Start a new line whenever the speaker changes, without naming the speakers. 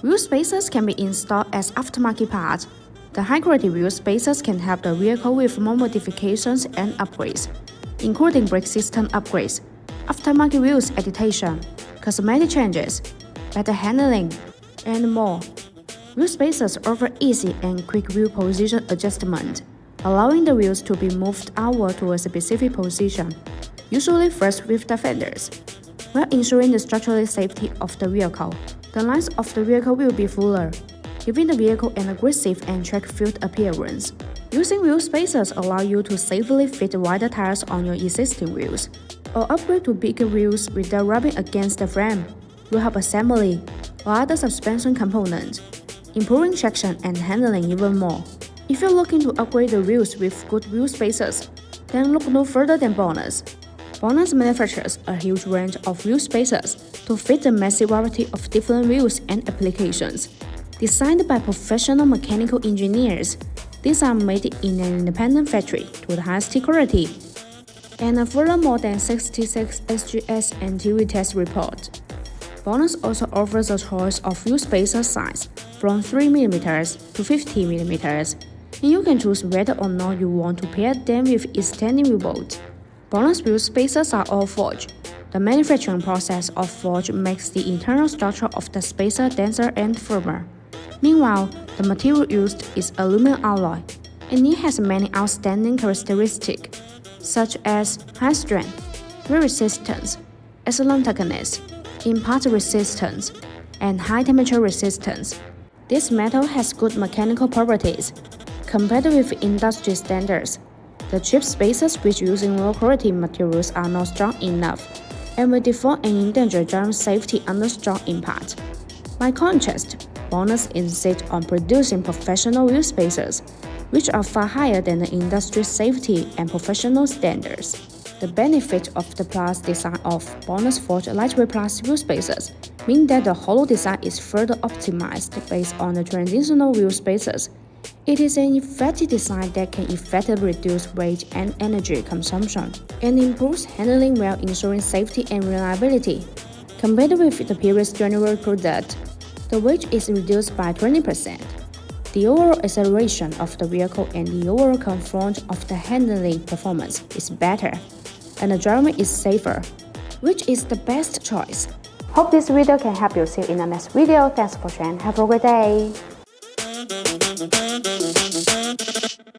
Wheel spacers can be installed as aftermarket parts. The high-quality wheel spacers can help the vehicle with more modifications and upgrades, including brake system upgrades, aftermarket wheels adaptation, cosmetic changes, better handling, and more. Wheel spacers offer easy and quick wheel position adjustment, allowing the wheels to be moved outward to a specific position, usually first with the fenders, while ensuring the structural safety of the vehicle. The lines of the vehicle will be fuller, giving the vehicle an aggressive and track-filled appearance. Using wheel spacers allow you to safely fit wider tires on your existing wheels, or upgrade to bigger wheels without rubbing against the frame. You help assembly or other suspension components, improving traction and handling even more. If you're looking to upgrade the wheels with good wheel spacers, then look no further than BONOSS. BONOSS manufactures a huge range of wheel spacers to fit the massive variety of different wheels and applications. Designed by professional mechanical engineers, these are made in an independent factory to the highest quality. And a further more than 66 SGS and TV test report. BONOSS also offers a choice of wheel spacer size from 3mm to 50mm, and you can choose whether or not you want to pair them with extending wheel bolt. BONOSS wheel spacers are all forged. The manufacturing process of forge makes the internal structure of the spacer denser and firmer. Meanwhile, the material used is aluminum alloy, and it has many outstanding characteristics, such as high strength, wear resistance, excellent toughness, impact resistance, and high temperature resistance. This metal has good mechanical properties. Compared with industry standards, the cheap spacers which using low-quality materials are not strong enough and will default and endanger driving safety under strong impact. By contrast, BONOSS insists on producing professional wheel spacers, which are far higher than the industry safety and professional standards. The benefit of the plus design of BONOSS forged lightweight plus wheel spacers mean that the hollow design is further optimized based on the traditional wheel spacers. It is an effective design that can effectively reduce weight and energy consumption, and improves handling while ensuring safety and reliability. Compared with the previous general product, the weight is reduced by 20%. The overall acceleration of the vehicle and the overall comfort of the handling performance is better, and the driving is safer, which is the best choice. Hope this video can help you. See you in the next video. Thanks for sharing. Have a great day.